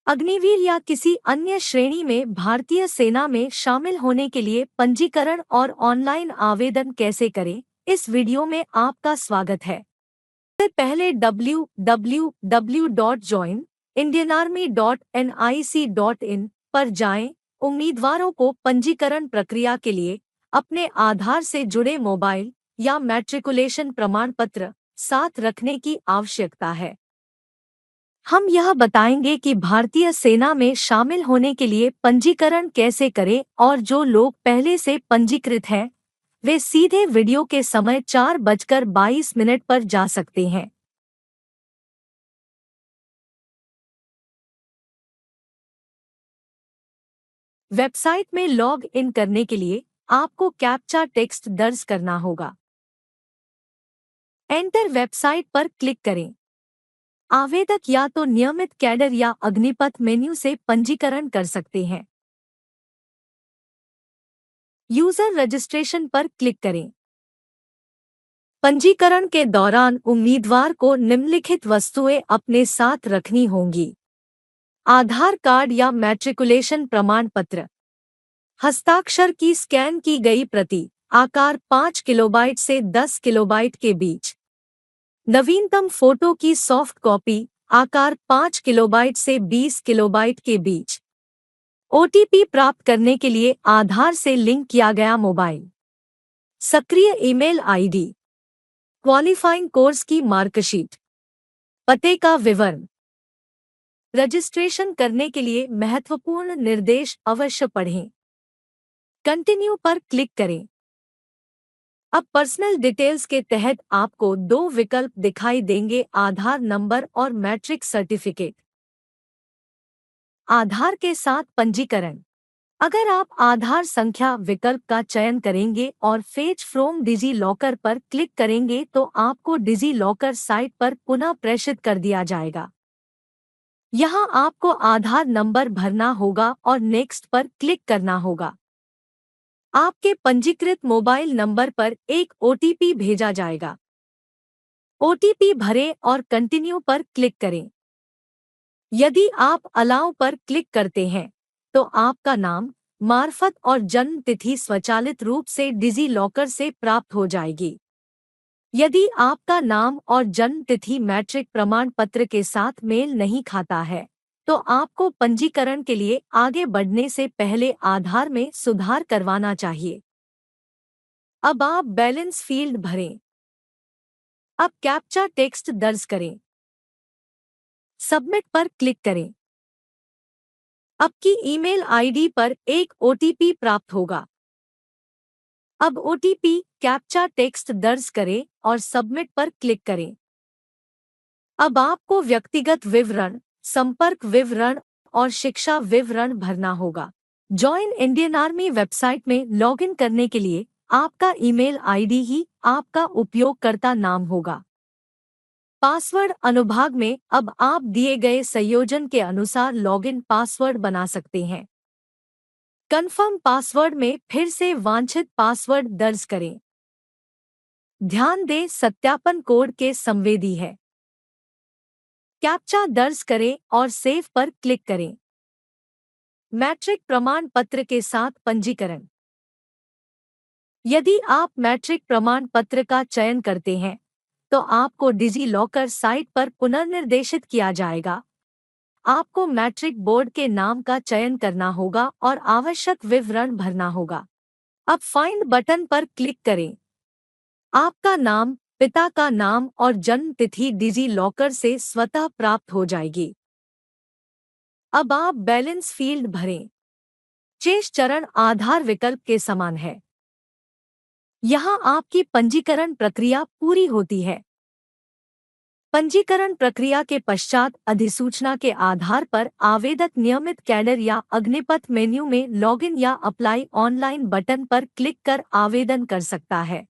अग्निवीर या किसी अन्य श्रेणी में भारतीय सेना में शामिल होने के लिए पंजीकरण और ऑनलाइन आवेदन कैसे करें, इस वीडियो में आपका स्वागत है। सबसे पहले www.joinindianarmy.nic.in पर जाएं। उम्मीदवारों को पंजीकरण प्रक्रिया के लिए अपने आधार से जुड़े मोबाइल या मैट्रिकुलेशन प्रमाण पत्र साथ रखने की आवश्यकता है। हम यह बताएंगे कि भारतीय सेना में शामिल होने के लिए पंजीकरण कैसे करें और जो लोग पहले से पंजीकृत हैं, वे सीधे वीडियो के समय 4:22 पर जा सकते हैं। वेबसाइट में लॉग इन करने के लिए आपको कैप्चा टेक्स्ट दर्ज करना होगा। एंटर वेबसाइट पर क्लिक करें। आवेदक या तो नियमित कैडर या अग्निपथ मेन्यू से पंजीकरण कर सकते हैं। यूजर रजिस्ट्रेशन पर क्लिक करें। पंजीकरण के दौरान उम्मीदवार को निम्नलिखित वस्तुएं अपने साथ रखनी होंगी: आधार कार्ड या मैट्रिकुलेशन प्रमाण पत्र, हस्ताक्षर की स्कैन की गई प्रति, आकार 5 किलोबाइट से 10 किलोबाइट के बीच, नवीनतम फोटो की सॉफ्ट कॉपी, आकार 5 किलोबाइट से 20 किलोबाइट के बीच, ओटीपी प्राप्त करने के लिए आधार से लिंक किया गया मोबाइल, सक्रिय ईमेल आईडी, क्वालिफाइंग कोर्स की मार्कशीट, पते का विवरण। रजिस्ट्रेशन करने के लिए महत्वपूर्ण निर्देश अवश्य पढ़ें। कंटिन्यू पर क्लिक करें। अब पर्सनल डिटेल्स के तहत आपको 2 विकल्प दिखाई देंगे: आधार नंबर और मैट्रिक सर्टिफिकेट। आधार के साथ पंजीकरण। अगर आप आधार संख्या विकल्प का चयन करेंगे और फेच फ्रॉम डिजी लॉकर पर क्लिक करेंगे तो आपको डिजी लॉकर साइट पर पुनः प्रेषित कर दिया जाएगा। यहाँ आपको आधार नंबर भरना होगा और नेक्स्ट पर क्लिक करना होगा। आपके पंजीकृत मोबाइल नंबर पर एक ओटीपी भेजा जाएगा। ओटीपी भरें और कंटिन्यू पर क्लिक करें। यदि आप अलाउ पर क्लिक करते हैं तो आपका नाम, मार्फत और जन्म तिथि स्वचालित रूप से डिजी लॉकर से प्राप्त हो जाएगी। यदि आपका नाम और जन्म तिथि मैट्रिक प्रमाण पत्र के साथ मेल नहीं खाता है तो आपको पंजीकरण के लिए आगे बढ़ने से पहले आधार में सुधार करवाना चाहिए। अब आप बैलेंस फील्ड भरें। अब कैप्चा टेक्स्ट दर्ज करें। सबमिट पर क्लिक करें। आपकी ईमेल आईडी पर एक ओटीपी प्राप्त होगा। अब ओटीपी कैप्चा टेक्स्ट दर्ज करें और सबमिट पर क्लिक करें। अब आपको व्यक्तिगत विवरण, संपर्क विवरण और शिक्षा विवरण भरना होगा। जॉइन इंडियन आर्मी वेबसाइट में लॉगिन करने के लिए आपका ईमेल आईडी ही आपका उपयोगकर्ता नाम होगा। पासवर्ड अनुभाग में अब आप दिए गए संयोजन के अनुसार लॉगिन पासवर्ड बना सकते हैं। कन्फर्म पासवर्ड में फिर से वांछित पासवर्ड दर्ज करें। ध्यान दें, सत्यापन कोड के संवेदी है। कैप्चा दर्ज करें और सेव पर क्लिक करें। मैट्रिक प्रमाण पत्र के साथ पंजीकरण। यदि आप मैट्रिक प्रमाण पत्र का चयन करते हैं तो आपको डिजी लॉकर साइट पर पुनर्निर्देशित किया जाएगा। आपको मैट्रिक बोर्ड के नाम का चयन करना होगा और आवश्यक विवरण भरना होगा। अब फाइंड बटन पर क्लिक करें। आपका नाम, पिता का नाम और जन्म तिथि डिजी लॉकर से स्वतः प्राप्त हो जाएगी। अब आप बैलेंस फील्ड भरें। शेष चरण आधार विकल्प के समान है। यहाँ आपकी पंजीकरण प्रक्रिया पूरी होती है। पंजीकरण प्रक्रिया के पश्चात अधिसूचना के आधार पर आवेदक नियमित कैडर या अग्निपथ मेन्यू में लॉगिन या अप्लाई ऑनलाइन बटन पर क्लिक कर आवेदन कर सकता है।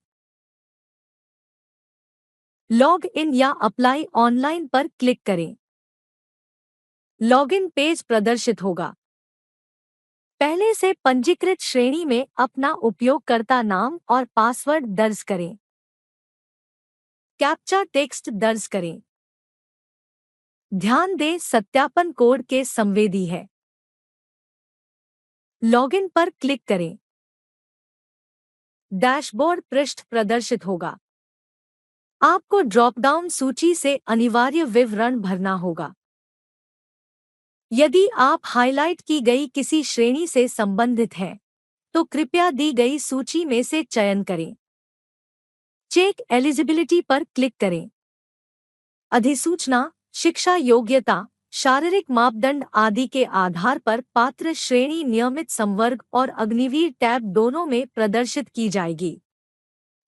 लॉग इन या अप्लाई ऑनलाइन पर क्लिक करें। लॉगिन पेज प्रदर्शित होगा। पहले से पंजीकृत श्रेणी में अपना उपयोगकर्ता नाम और पासवर्ड दर्ज करें। कैप्चा टेक्स्ट दर्ज करें। ध्यान दें, सत्यापन कोड के संवेदी है। लॉगिन पर क्लिक करें। डैशबोर्ड पृष्ठ प्रदर्शित होगा। आपको ड्रॉपडाउन सूची से अनिवार्य विवरण भरना होगा। यदि आप हाइलाइट की गई किसी श्रेणी से संबंधित हैं, तो कृपया दी गई सूची में से चयन करें। चेक एलिजिबिलिटी पर क्लिक करें। अधिसूचना, शिक्षा योग्यता, शारीरिक मापदंड आदि के आधार पर पात्र श्रेणी नियमित संवर्ग और अग्निवीर टैब दोनों में प्रदर्शित की जाएगी।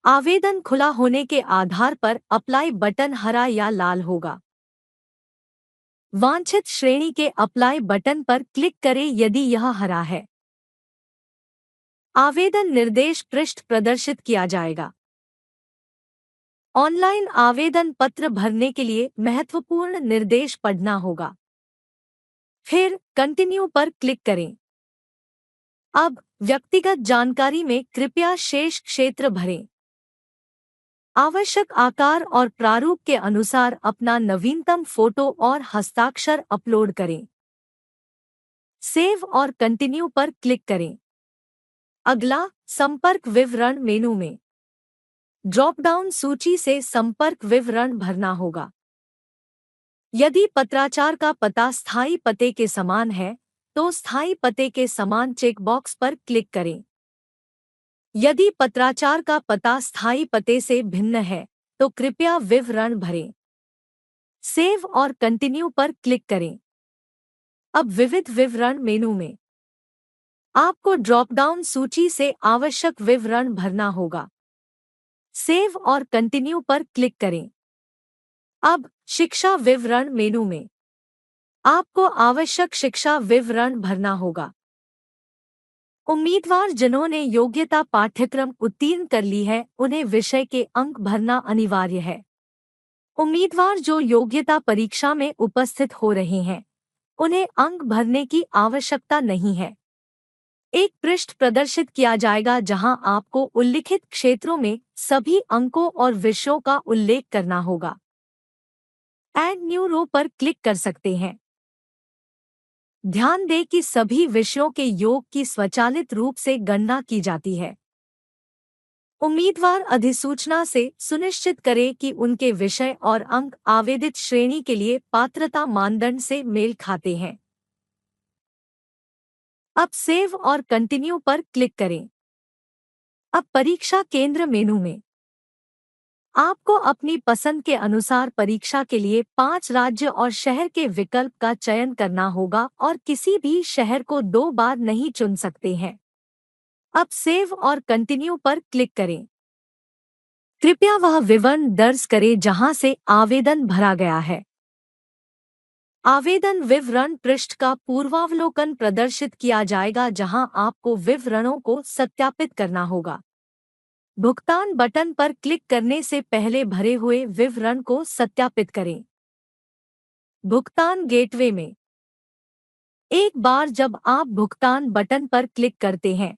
आवेदन खुला होने के आधार पर अप्लाई बटन हरा या लाल होगा। वांछित श्रेणी के अप्लाई बटन पर क्लिक करें यदि यह हरा है। आवेदन निर्देश पृष्ठ प्रदर्शित किया जाएगा। ऑनलाइन आवेदन पत्र भरने के लिए महत्वपूर्ण निर्देश पढ़ना होगा। फिर कंटिन्यू पर क्लिक करें। अब व्यक्तिगत जानकारी में कृपया शेष क्षेत्र भरें। आवश्यक आकार और प्रारूप के अनुसार अपना नवीनतम फोटो और हस्ताक्षर अपलोड करें। सेव और कंटिन्यू पर क्लिक करें। अगला, संपर्क विवरण मेनू में ड्रॉपडाउन सूची से संपर्क विवरण भरना होगा। यदि पत्राचार का पता स्थायी पते के समान है, तो स्थायी पते के समान चेकबॉक्स पर क्लिक करें। यदि पत्राचार का पता स्थायी पते से भिन्न है, तो कृपया विवरण भरें। सेव और कंटिन्यू पर क्लिक करें। अब विविध विवरण मेनू में आपको ड्रॉपडाउन सूची से आवश्यक विवरण भरना होगा। सेव और कंटिन्यू पर क्लिक करें। अब शिक्षा विवरण मेनू में आपको आवश्यक शिक्षा विवरण भरना होगा। उम्मीदवार जिन्होंने योग्यता पाठ्यक्रम उत्तीर्ण कर ली है, उन्हें विषय के अंक भरना अनिवार्य है। उम्मीदवार जो योग्यता परीक्षा में उपस्थित हो रहे हैं, उन्हें अंक भरने की आवश्यकता नहीं है। एक पृष्ठ प्रदर्शित किया जाएगा जहां आपको उल्लिखित क्षेत्रों में सभी अंकों और विषयों का उल्लेख करना होगा। ऐड न्यू रो पर क्लिक कर सकते हैं। ध्यान दें कि सभी विषयों के योग की स्वचालित रूप से गणना की जाती है। उम्मीदवार अधिसूचना से सुनिश्चित करें कि उनके विषय और अंक आवेदित श्रेणी के लिए पात्रता मानदंड से मेल खाते हैं। अब सेव और कंटिन्यू पर क्लिक करें। अब परीक्षा केंद्र मेनू में आपको अपनी पसंद के अनुसार परीक्षा के लिए 5 राज्य और शहर के विकल्प का चयन करना होगा और किसी भी शहर को 2 बार नहीं चुन सकते हैं। अब सेव और कंटिन्यू पर क्लिक करें। कृपया वह विवरण दर्ज करें जहां से आवेदन भरा गया है। आवेदन विवरण पृष्ठ का पूर्वावलोकन प्रदर्शित किया जाएगा जहां आपको विवरणों को सत्यापित करना होगा। भुगतान बटन पर क्लिक करने से पहले भरे हुए विवरण को सत्यापित करें। भुगतान गेटवे में एक बार जब आप भुगतान बटन पर क्लिक करते हैं,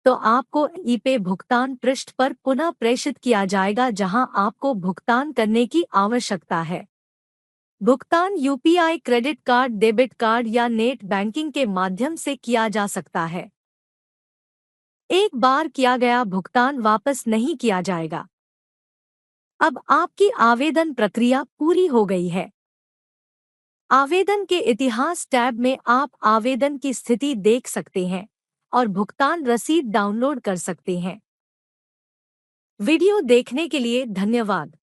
तो आपको ईपे भुगतान पृष्ठ पर पुनः प्रेषित किया जाएगा जहां आपको भुगतान करने की आवश्यकता है। भुगतान UPI, credit card, debit card या नेट बैंकिंग के माध्यम से किया जा सकता है। एक बार किया गया भुगतान वापस नहीं किया जाएगा। अब आपकी आवेदन प्रक्रिया पूरी हो गई है। आवेदन के इतिहास टैब में आप आवेदन की स्थिति देख सकते हैं और भुगतान रसीद डाउनलोड कर सकते हैं। वीडियो देखने के लिए धन्यवाद।